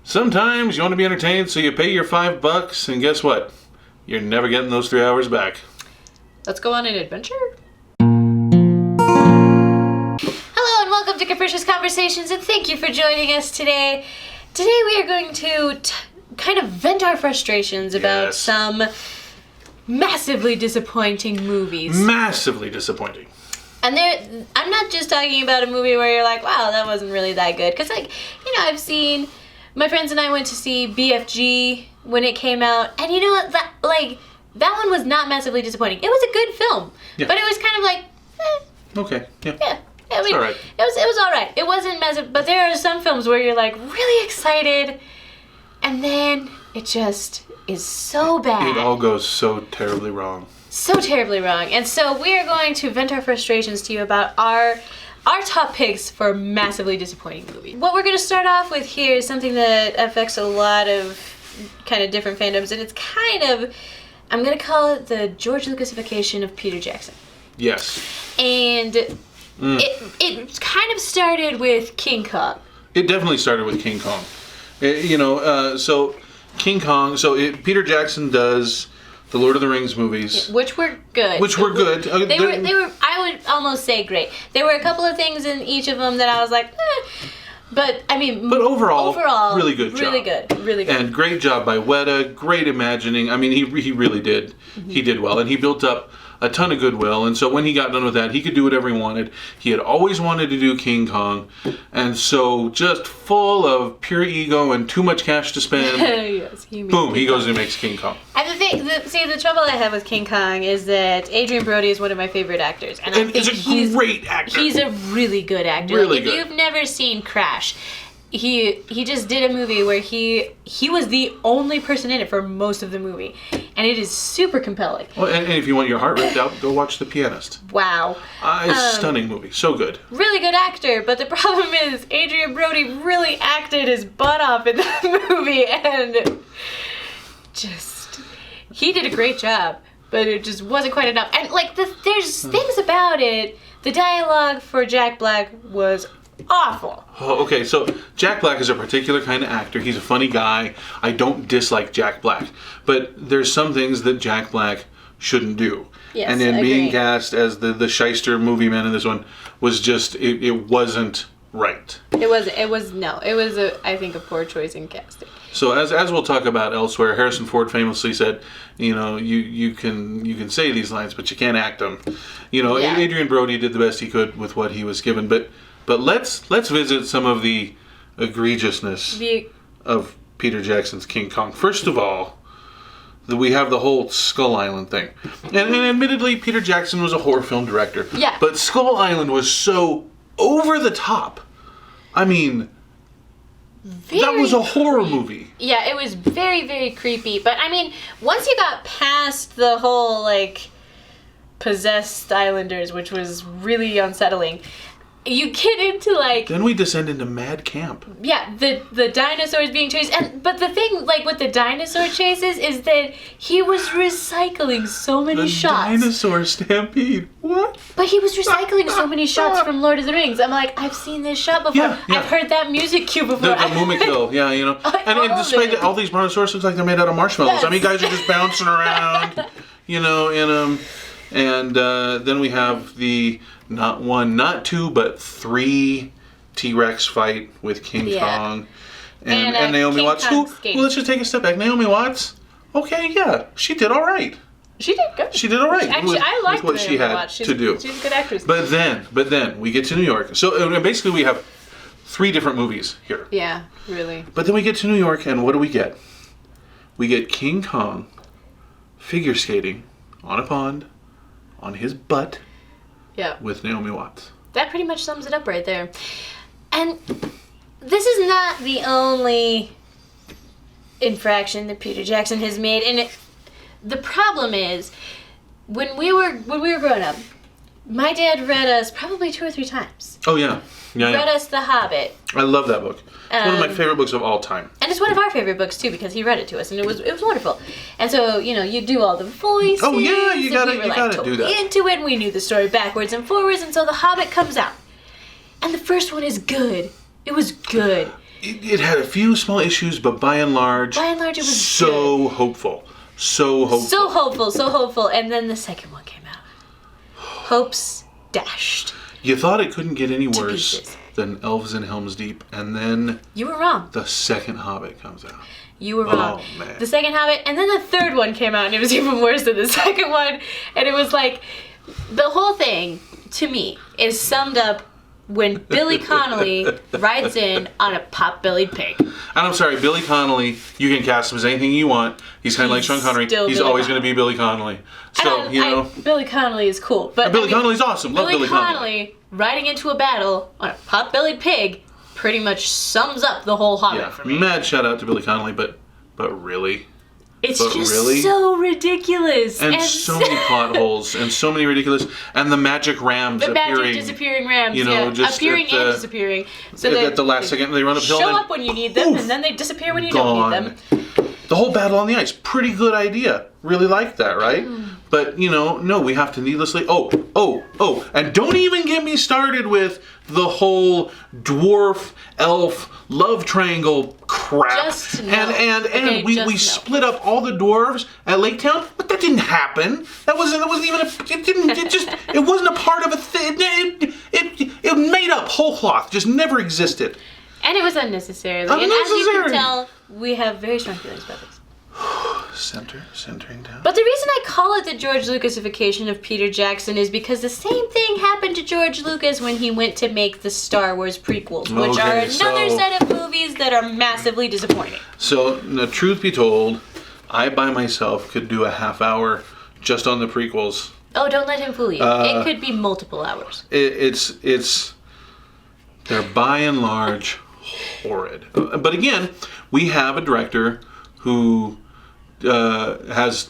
Sometimes you want to be entertained, so you pay your $5, and guess what? You're never getting those 3 hours back. Let's go on an adventure. Hello and welcome to Capricious Conversations, and thank you for joining us today. Today we are going to kind of vent our frustrations about some massively disappointing movies. Massively disappointing. And I'm not just talking about a movie where you're like, wow, that wasn't really that good. Because, I've seen... My friends and I went to see BFG when it came out, and you know what? That one was not massively disappointing. It was a good film, but it was kind of like, Okay, yeah. Yeah, I mean, all right. It was all right. It wasn't massive, but there are some films where you're like really excited, and then it just is so bad. It all goes so terribly wrong. So terribly wrong. And so we are going to vent our frustrations to you about our top picks for massively disappointing movies. What we're going to start off with here is something that affects a lot of kind of different fandoms, and it's kind of, I'm going to call it the George Lucasification of Peter Jackson. Yes. And it kind of started with King Kong. It definitely started with King Kong. So King Kong, Peter Jackson does the Lord of the Rings movies. Which were good. They were, I would almost say great. There were a couple of things in each of them that I was like, But overall, really good job. Really good. And great job by Weta. Great imagining. I mean, he really did. Mm-hmm. He did well, and he built up a ton of goodwill. And so when he got done with that, he could do whatever he wanted. He had always wanted to do King Kong, and so just full of pure ego and too much cash to spend. Yes, he goes and makes King Kong. And the trouble I have with King Kong is that Adrien Brody is one of my favorite actors, and I think he's a great actor. He's a really good actor. Really if good. You've never seen Crash, he just did a movie where he was the only person in it for most of the movie, and it is super compelling. Well, and if you want your heart ripped out, go watch The Pianist. Wow. It's a stunning movie. So good. Really good actor, but the problem is Adrien Brody really acted his butt off in that movie, and he did a great job, but it just wasn't quite enough. And there's things about it. The dialogue for Jack Black was awful. Oh, okay, so Jack Black is a particular kind of actor. He's a funny guy. I don't dislike Jack Black, but there's some things that Jack Black shouldn't do. Yes, and then being cast as the shyster movie man in this one was just it wasn't right. It was I think a poor choice in casting. So as we'll talk about elsewhere, Harrison Ford famously said, you can say these lines, but you can't act them. Adrien Brody did the best he could with what he was given, but let's visit some of the egregiousness of Peter Jackson's King Kong. First of all, we have the whole Skull Island thing. And admittedly, Peter Jackson was a horror film director. Yeah. But Skull Island was so over the top. I mean, that was a horror movie. Yeah, it was very, very creepy. But, I mean, once you got past the whole, possessed islanders, which was really unsettling, you get into Then we descend into mad camp. Yeah, the dinosaurs being chased, but the thing with the dinosaur chases is that he was recycling so many shots. Dinosaur stampede. What? But he was recycling so many shots from Lord of the Rings. I'm like, I've seen this shot before. Yeah. I've heard that music cue before. The Mumakil, yeah, And despite that, all these brontosaurus looks like they're made out of marshmallows. Yes. I mean, guys are just bouncing around, in them. And then we have the not one, not two, but 3 T-Rex fight with King Kong and Naomi King Watts. Kong Well, let's just take a step back. Naomi Watts, okay, yeah, she did all right. She did good. She did all right. Actually, I liked what she had to do. She's a good actress. But then we get to New York. So basically, we have 3 different movies here. Yeah, really. But then we get to New York, and what do we get? We get King Kong figure skating on a pond, on his butt, with Naomi Watts. That pretty much sums it up right there. And this is not the only infraction that Peter Jackson has made. And the problem is, when we were growing up, my dad read us probably 2 or 3 times. Oh, yeah. Read us The Hobbit. I love that book. It's one of my favorite books of all time. And it's one of our favorite books too, because he read it to us, and it was wonderful. And so, you do all the voices. Oh yeah, you gotta totally do that. Into it, and we knew the story backwards and forwards, and so The Hobbit comes out, and the first one is good. It was good. it had a few small issues, but by and large, it was so good. hopeful. So hopeful. And then the second one came out. Hopes dashed. You thought it couldn't get any worse pieces. than Elves in Helm's Deep, and then You were wrong. the second Hobbit comes out. You were wrong. Oh, man. The second Hobbit, and then the third one came out, and it was even worse than the second one. And it was like, the whole thing, to me, is summed up when Billy Connolly rides in on a pot-bellied pig. And I'm sorry, Billy Connolly, you can cast him as anything you want. He's kind of like He's Sean Connery. still He's Billy always Connolly. going to be Billy Connolly. So, you know. Billy Connolly is cool. But Billy Connolly's awesome. Love Billy Connolly. Connolly riding into a battle on a pot-bellied pig pretty much sums up the whole Hobbit Yeah, for me. mad shout out to Billy Connolly, but really? It's but just really? so ridiculous. And so many plot holes, and so many ridiculous, and the magic rams The appearing. magic disappearing rams, you know, yeah. just Appearing at the- and disappearing. So at the last second, they run uphill show and up when you need them, poof, and then they disappear when you gone. don't need them. The whole battle on the ice, pretty good idea. Really like that, right? But, you know, no, we have to needlessly... Oh, and don't even get me started with the whole dwarf, elf, love triangle crap. Just no. And Okay, we just no. split up all the dwarves at Lake Town, but that didn't happen. That wasn't even it wasn't a part of a thing. It made up whole cloth, just never existed. And it was unnecessarily. And as you Unnecessary. can tell, we have very strong feelings about this. Centering down. But the reason I call it the George Lucasification of Peter Jackson is because the same thing happened to George Lucas when he went to make the Star Wars prequels, which are Okay, another so- set of movies that are massively disappointing. So, the truth be told, I by myself could do a half hour just on the prequels. Oh, don't let him fool you. It could be multiple hours. They're by and large horrid. But again, we have a director who has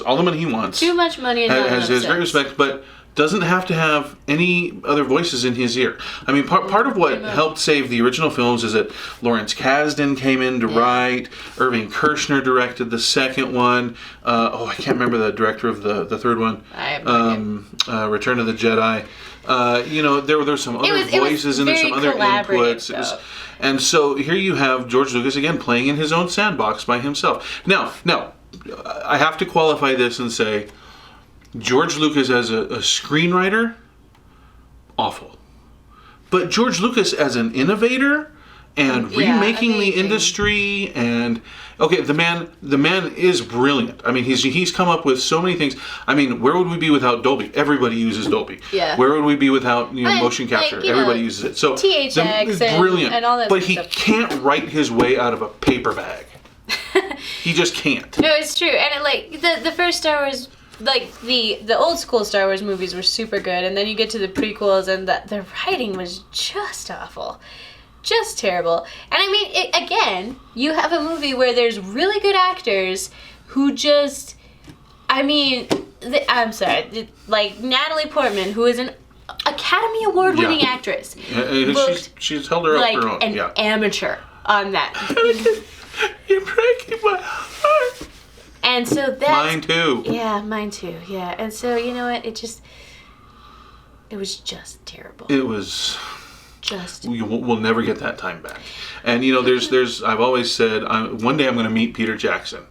all the money he wants. Too much money and not has enough great sense. respect, but doesn't have to have any other voices in his ear. I mean, part of what helped save the original films is that Lawrence Kasdan came in to write. Irving Kershner directed the second one. I can't remember the director of the third one. I have no idea. Return of the Jedi. There were some other voices and there's some other inputs. And so here you have George Lucas again playing in his own sandbox by himself. Now, I have to qualify this and say, George Lucas as a screenwriter, awful. But George Lucas as an innovator and remaking the amazing. industry and the man is brilliant. I mean, he's come up with so many things. I mean, where would we be without Dolby? Everybody uses Dolby. Yeah. Where would we be without And, motion capture? like, you Everybody know, uses it. So THX brilliant. and all that but sort he of stuff. can't write his way out of a paper bag. He just can't. No, it's true. And the first Star Wars, like the old school Star Wars movies were super good, and then you get to the prequels, and the writing was just awful. Just terrible. And I mean, again, you have a movie where there's really good actors who just, I'm sorry, like Natalie Portman, who is an Academy Award winning actress, She's held her up like her own. an amateur on that. You're breaking my heart. And so that's... Mine too. Yeah, mine too. Yeah. And so, you know what? It was just terrible. It was... Just... We'll never get that time back. And, there's I've always said, one day I'm going to meet Peter Jackson.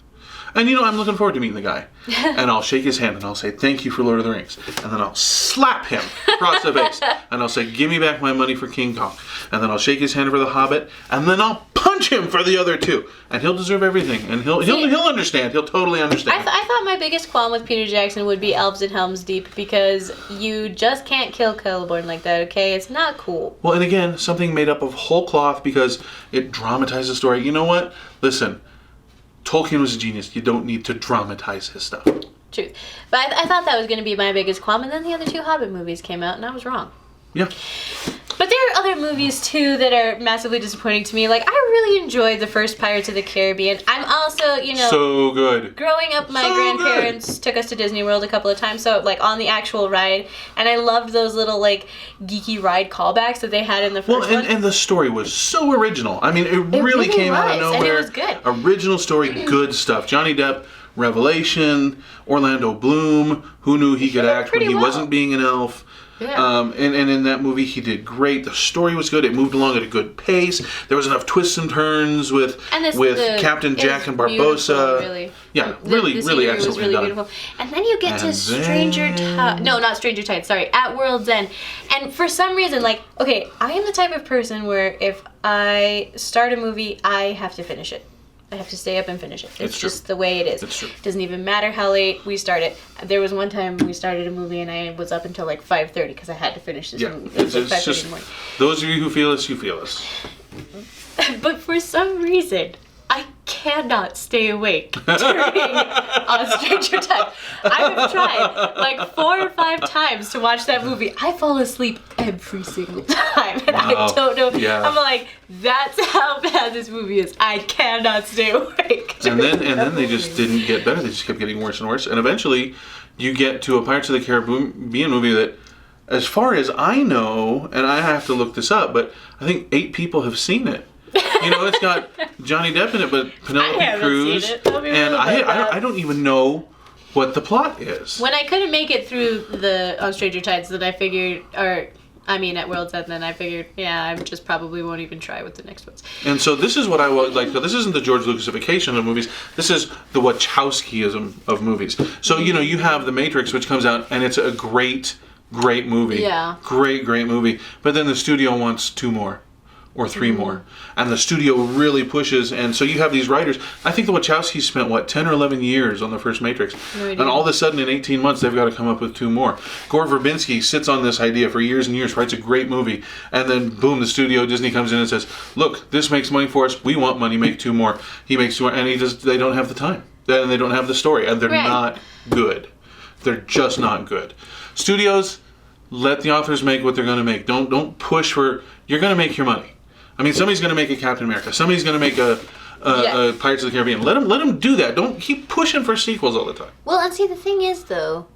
And, I'm looking forward to meeting the guy. And I'll shake his hand and I'll say, thank you for Lord of the Rings. And then I'll slap him across the face. And I'll say, give me back my money for King Kong. And then I'll shake his hand for The Hobbit. And then I'll punch him for the other two. And he'll deserve everything. And he'll understand. He'll totally understand. I thought my biggest qualm with Peter Jackson would be Elves in Helm's Deep, because you just can't kill Celeborn like that, okay? It's not cool. Well, and again, something made up of whole cloth because it dramatized the story. You know what? Listen, Tolkien was a genius. You don't need to dramatize his stuff. Truth. But I thought that was going to be my biggest qualm, and then the other two Hobbit movies came out, and I was wrong. Yeah. But there are other movies, too, that are massively disappointing to me. Like, I really enjoyed the first Pirates of the Caribbean. I'm also, So good. growing up, my grandparents took us to Disney World a couple of times, so, on the actual ride. And I loved those little, geeky ride callbacks that they had in the first one. And the story was so original. I mean, it really came out of was, nowhere. and it was good. Original story, good stuff. Johnny Depp, Revelation, Orlando Bloom, who knew he could act when pretty he well. wasn't being an elf. Yeah. And in that movie, he did great. The story was good. It moved along at a good pace. There was enough twists and turns with Captain Jack and Barbossa. Really. Yeah, the really scenery excellently was really done. beautiful. And then you get to And Stranger Tides. No, not Stranger Tides. Sorry, At World's End. And for some reason, like, okay, I am the type of person where if I start a movie, I have to finish it. I have to stay up and finish it. It's true. just the way it is. It's true. It doesn't even matter how late we start it. There was one time we started a movie and I was up until like 5:30 because I had to finish this movie. It was like 5:30 in the morning. Those of you who feel us, you feel us. But for some reason, I cannot stay awake during Stranger Tides. I have tried like 4 or 5 times to watch that movie. I fall asleep every single time, and I don't know. Yeah. I'm like, that's how bad this movie is. I cannot stay awake. And then they just didn't get better. They just kept getting worse and worse. And eventually, you get to a Pirates of the Caribbean movie that, as far as I know, and I have to look this up, but I think 8 people have seen it. You know, it's got Johnny Depp in it, but Penelope Cruz, seen it. and I don't even know what the plot is. When I couldn't make it through on Stranger Tides, then I figured, at World's End, then I figured, I just probably won't even try with the next ones. And so this is what I was like. This isn't the George Lucasification of movies. This is the Wachowskiism of movies. So you have The Matrix, which comes out, and it's a great movie. Yeah. Great movie. But then the studio wants 2 more. Or 3 more. And the studio really pushes, and so you have these writers. I think the Wachowskis spent, 10 or 11 years on the first Matrix. No And all of a sudden, in 18 months, they've got to come up with 2 more. Gore Verbinski sits on this idea for years and years, writes a great movie, and then, boom, the studio, Disney comes in and says, look, this makes money for us, we want money, make 2 more. He makes 2 more, and they don't have the time. And they don't have the story, and they're not good. They're just not good. Studios, let the authors make what they're going to make. Don't push for, you're going to make your money. I mean, somebody's going to make a Captain America. Somebody's going to make a Pirates of the Caribbean. Let them do that. Don't keep pushing for sequels all the time. Well, and see, the thing is, though,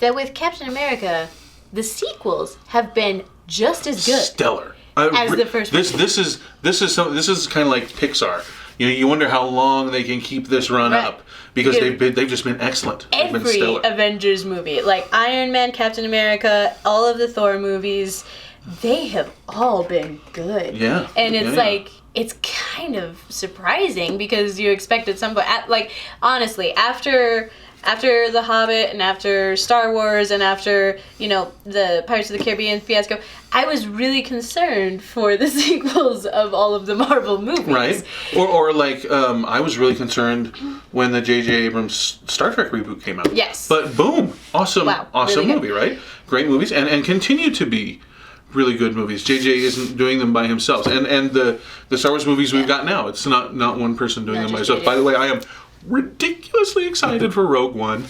that with Captain America, the sequels have been just as good. Stellar. As the first one. This is kind of like Pixar. You wonder how long they can keep this run up because they've just been excellent. They've been every stellar. Avengers movie, like Iron Man, Captain America, all of the Thor movies, they have all been good. Yeah. And it's it's kind of surprising because you expect at some point, honestly, after The Hobbit and after Star Wars and after, the Pirates of the Caribbean fiasco, I was really concerned for the sequels of all of the Marvel movies. Right. Or I was really concerned when the J.J. Abrams Star Trek reboot came out. Yes. But boom, awesome really movie, right? Great movies and continue to be really good movies. J.J. isn't doing them by himself. And the Star Wars movies we've got now, it's not one person doing them by himself. By the way, I am ridiculously excited for Rogue One.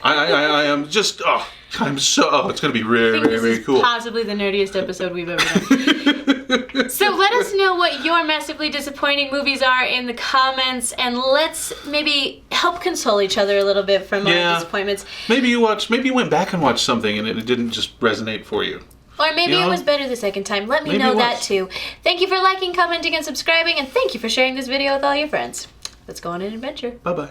I am just, it's going to be very, very, very cool. Possibly the nerdiest episode we've ever done. So let us know what your massively disappointing movies are in the comments, and let's maybe help console each other a little bit from our disappointments. Maybe you went back and watched something and it didn't just resonate for you. Or maybe it was better the second time. Let me know that too. Thank you for liking, commenting, and subscribing, and thank you for sharing this video with all your friends. Let's go on an adventure. Bye-bye.